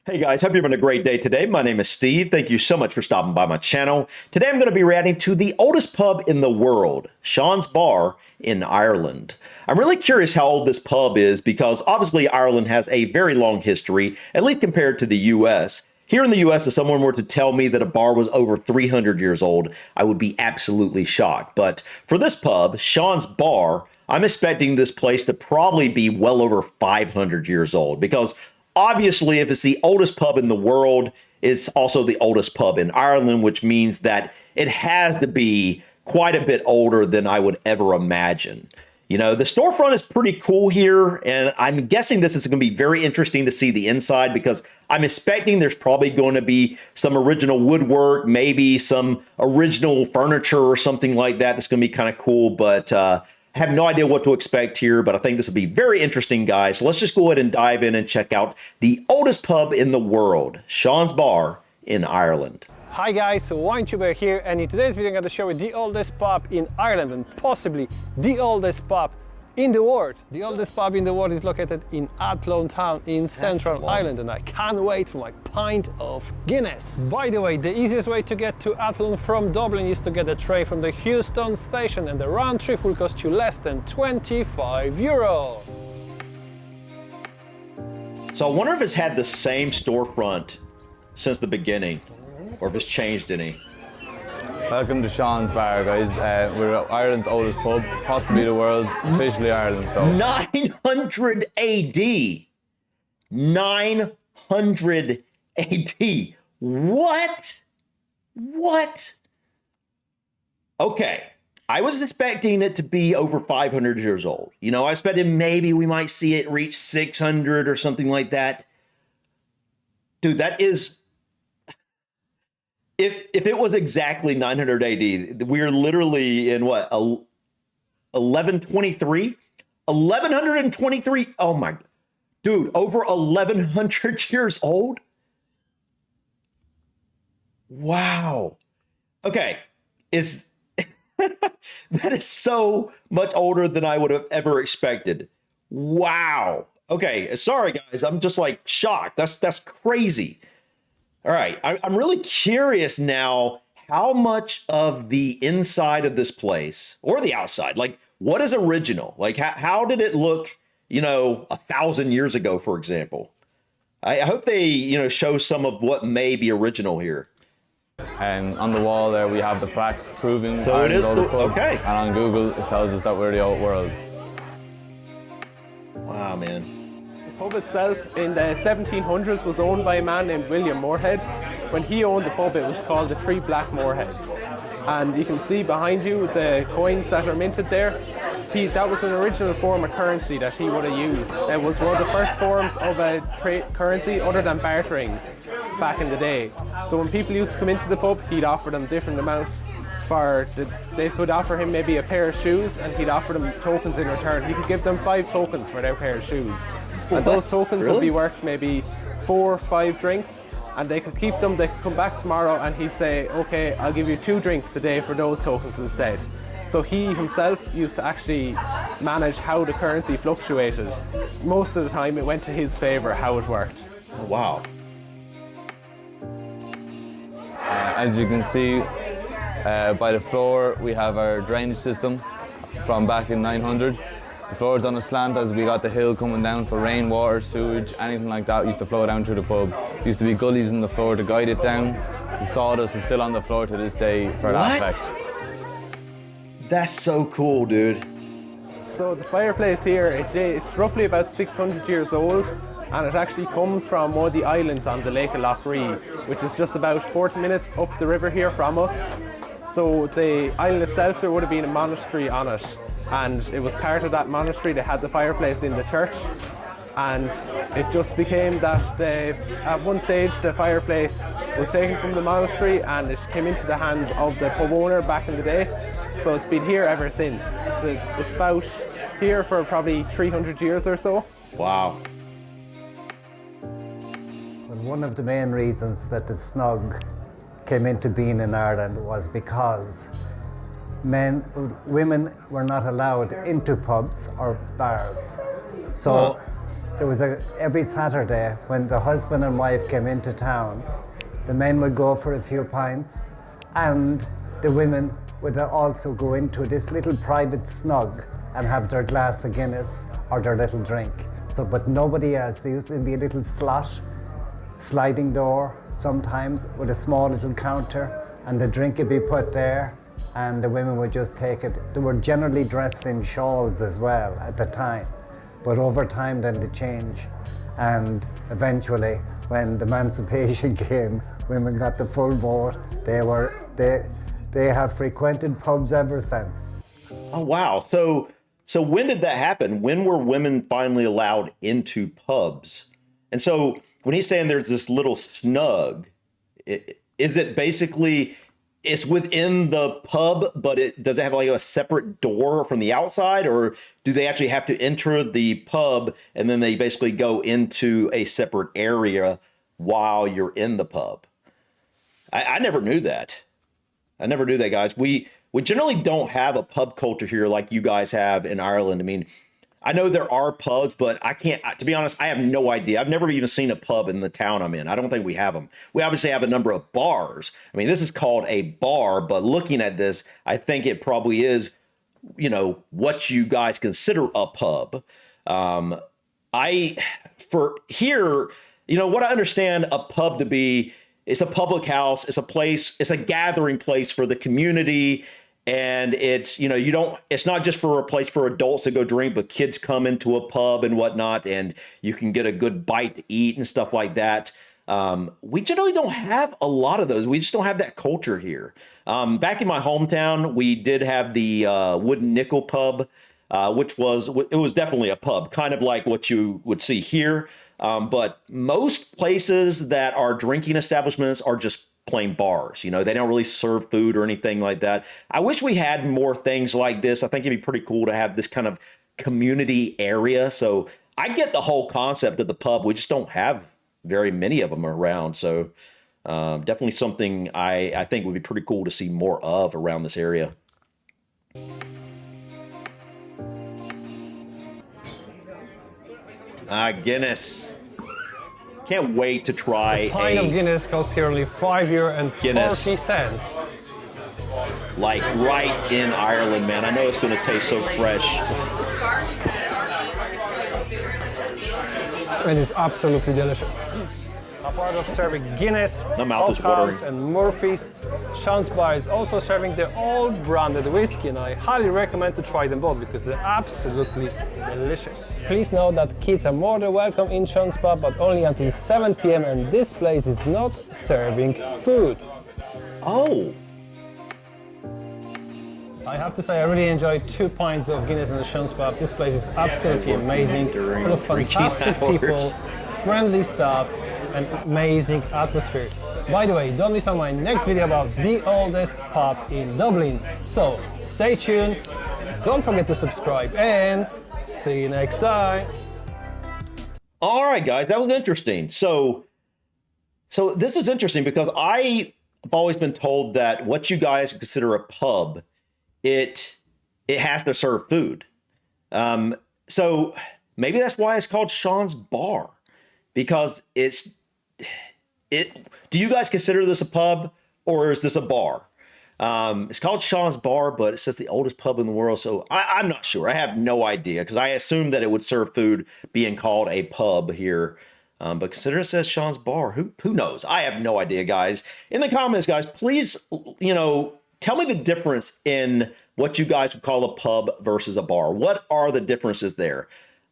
Hey guys, hope you're having a great day today. My name is Steve. Thank you so much for stopping by my channel. Today I'm going to be reacting to the oldest pub in the world, Sean's Bar in Ireland. I'm really curious how old this pub is because obviously Ireland has a very long history, at least compared to the US. Here in the US, if someone were to tell me that a bar was over 300 years old, I would be absolutely shocked. But for this pub, Sean's Bar, I'm expecting this place to probably be well over 500 years old because obviously, if it's the oldest pub in the world, it's also the oldest pub in Ireland, which means that it has to be quite a bit older than I would ever imagine. You know, the storefront is pretty cool here, and I'm guessing this is going to be very interesting to see the inside because I'm expecting there's probably going to be some original woodwork, maybe some original furniture or something like that that's going to be kind of cool, but I have no idea what to expect here, but I think this will be very interesting, guys. So let's just go ahead and dive in and check out the oldest pub in the world, Sean's Bar in Ireland. Hi guys, so WineTuber here, and in today's video I'm going to show you the oldest pub in Ireland and possibly the oldest pub in the world. The oldest pub in the world is located in Athlone town in central Ireland, and I can't wait for my pint of Guinness. By the way, the easiest way to get to Athlone from Dublin is to get a train from the Houston station, and the round trip will cost you less than €25. So I wonder if it's had the same storefront since the beginning, or if it's changed any. Welcome to Sean's Bar, guys. We're Ireland's oldest pub, possibly the world's, officially Ireland's though. 900 AD. 900 AD. What? What? Okay. I was expecting it to be over 500 years old. You know, I expected maybe we might see it reach 600 or something like that. Dude, that is... If it was exactly 900 AD, we're literally in what, 1123? 1123? Oh my, dude, over 1100 years old? Wow. Okay, that is so much older than I would have ever expected. Wow. Okay, sorry guys, I'm just like shocked. That's crazy. All right, I'm really curious now how much of the inside of this place or the outside, like what is original? Like how did it look, 1,000 years ago, for example? I hope they, show some of what may be original here. And on the wall there we have the plaques proving so it is okay. And on Google it tells us that we're the old world's. Wow, man. The pub itself in the 1700s was owned by a man named William Moorhead. When he owned the pub, it was called the Three Black Moorheads. And you can see behind you the coins that are minted there. That was an original form of currency that he would have used. It was one of the first forms of a currency other than bartering back in the day. So when people used to come into the pub, he'd offer them different amounts. They could offer him maybe a pair of shoes, and he'd offer them tokens in return. He could give them 5 tokens for their pair of shoes. And those tokens would be worth maybe 4 or 5 drinks, and they could keep them. They could come back tomorrow and he'd say, okay, I'll give you 2 drinks today for those tokens instead. So he himself used to actually manage how the currency fluctuated. Most of the time it went to his favor how it worked. Oh, wow. As you can see by the floor, we have our drainage system from back in 900. The floor is on a slant as we got the hill coming down, so rainwater, sewage, anything like that used to flow down through the pub. Used to be gullies in the floor to guide it down. The sawdust is still on the floor to this day for that effect. That's so cool, dude. So the fireplace here, it's roughly about 600 years old, and it actually comes from one of the islands on the Lake of Loughree, which is just about 40 minutes up the river here from us. So the island itself, there would have been a monastery on it, and it was part of that monastery. They had the fireplace in the church, and it just became that at one stage the fireplace was taken from the monastery and it came into the hands of the pub owner back in the day. So it's been here ever since. It's about here for probably 300 years or so. Wow. One of the main reasons that the snug came into being in Ireland was because women were not allowed into pubs or bars. So there was every Saturday when the husband and wife came into town, the men would go for a few pints, and the women would also go into this little private snug and have their glass of Guinness or their little drink. So, but nobody else. There used to be a little slot, sliding door sometimes with a small little counter, and the drink would be put there, and the women would just take it. They were generally dressed in shawls as well at the time, but over time then they changed, and eventually when the emancipation came, women got the full vote. They have frequented pubs ever since. Oh, wow. So when did that happen? When were women finally allowed into pubs? And so when he's saying there's this little snug, is it basically, it's within the pub, but does it have like a separate door from the outside, or do they actually have to enter the pub and then they basically go into a separate area while you're in the pub? I never knew that. I never knew that, guys. We generally don't have a pub culture here like you guys have in Ireland. I mean, I know there are pubs, but to be honest, I have no idea. I've never even seen a pub in the town I'm in. I don't think we have them. We obviously have a number of bars. I mean, this is called a bar, but looking at this, I think it probably is, what you guys consider a pub. For here, what I understand a pub to be, it's a public house. It's a place. It's a gathering place for the community. And it's, it's not just for a place for adults to go drink, but kids come into a pub and whatnot, and you can get a good bite to eat and stuff like that. We generally don't have a lot of those. We just don't have that culture here. Back in my hometown, we did have the Wooden Nickel pub, which was definitely a pub, kind of like what you would see here. But most places that are drinking establishments are just plain bars. They don't really serve food or anything like that. I wish we had more things like this. I think it'd be pretty cool to have this kind of community area. So I get the whole concept of the pub. We just don't have very many of them around. So definitely something I think would be pretty cool to see more of around this area. Guinness. Can't wait to try a pint of Guinness costs here only €5 and 40 cents. Like right in Ireland, man. I know it's going to taste so fresh. And it's absolutely delicious. Apart of serving Guinness, My mouth is watering. House and Murphy's, Sean's Bar is also serving their own branded whiskey, and I highly recommend to try them both because they're absolutely delicious. Please note that kids are more than welcome in Sean's Bar, but only until 7 p.m. and this place is not serving food. Oh. I have to say I really enjoyed 2 pints of Guinness in the Sean's Bar. This place is absolutely amazing, full of fantastic people, friendly staff, and amazing atmosphere. By the way, don't miss out my next video about the oldest pub in Dublin. So stay tuned, don't forget to subscribe, and see you next time. All right, guys, that was interesting. So this is interesting because I've always been told that what you guys consider a pub, it has to serve food. So maybe that's why it's called Sean's Bar, because do you guys consider this a pub or is this a bar? It's called Sean's Bar, but it says the oldest pub in the world. So I'm not sure. I have no idea because I assumed that it would serve food being called a pub here. But consider it says Sean's Bar. Who knows? I have no idea, guys. In the comments, guys, please, tell me the difference in what you guys would call a pub versus a bar. What are the differences there?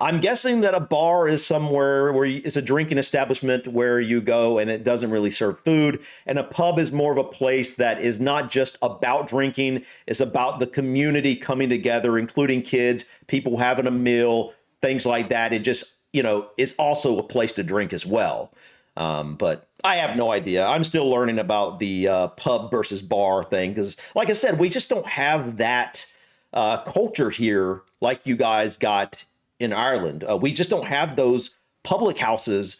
I'm guessing that a bar is somewhere where it's a drinking establishment where you go and it doesn't really serve food. And a pub is more of a place that is not just about drinking. It's about the community coming together, including kids, people having a meal, things like that. It just, is also a place to drink as well. But I have no idea. I'm still learning about the pub versus bar thing because, like I said, we just don't have that culture here like you guys got in Ireland. We just don't have those public houses,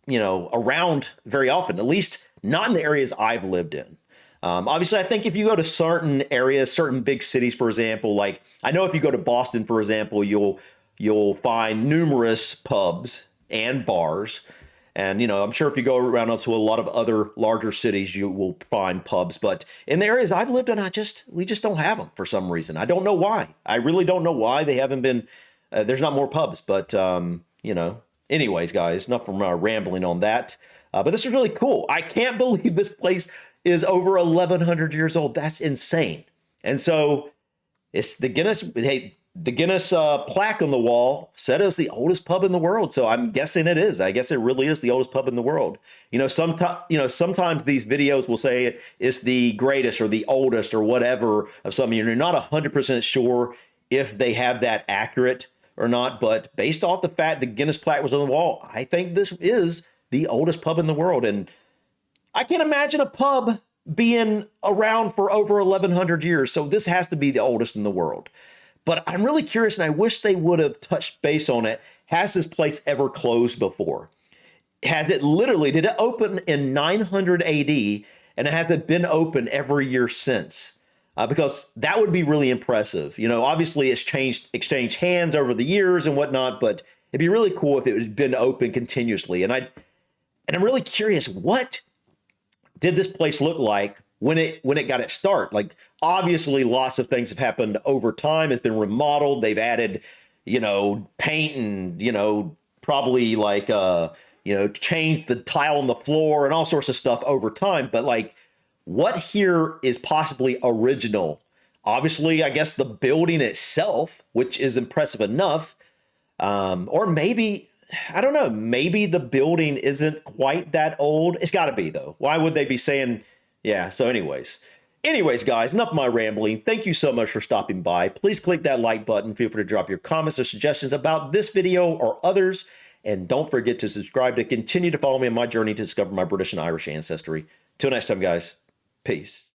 around very often, at least not in the areas I've lived in. Obviously, I think if you go to certain areas, certain big cities, for example, like I know if you go to Boston, for example, you'll you'll find numerous pubs and bars. And, you know, I'm sure if you go around up to a lot of other larger cities, you will find pubs. But in the areas I've lived in, we just don't have them for some reason. I don't know why. I really don't know why they haven't been, there's not more pubs. But, you know, anyways, guys, enough from rambling on that. But this is really cool. I can't believe this place is over 1,100 years old. That's insane. And so it's the Guinness, the Guinness plaque on the wall said it was the oldest pub in the world. So I'm guessing it is. I guess it really is the oldest pub in the world. You know, sometimes these videos will say it's the greatest or the oldest or whatever of something. You're not 100% sure if they have that accurate or not. But based off the fact the Guinness plaque was on the wall, I think this is the oldest pub in the world. And I can't imagine a pub being around for over 1,100 years. So this has to be the oldest in the world. But I'm really curious, and I wish they would have touched base on it. Has this place ever closed before? Did it open in 900 AD, and has it been open every year since? Because that would be really impressive. You know, obviously it's exchanged hands over the years and whatnot, but it'd be really cool if it had been open continuously. And I'm really curious, what did this place look like when it got its start? Like, obviously lots of things have happened over time. It's been remodeled. They've added, you know, paint and, you know, probably like, you know, changed the tile on the floor and all sorts of stuff over time. But like, what here is possibly original? Obviously, I guess the building itself, which is impressive enough, or maybe, I don't know, maybe the building isn't quite that old. It's got to be, though. Why would they be saying, yeah, so anyways, guys, enough of my rambling. Thank you so much for stopping by. Please click that like button. Feel free to drop your comments or suggestions about this video or others. And don't forget to subscribe to continue to follow me on my journey to discover my British and Irish ancestry. Till next time, guys. Peace.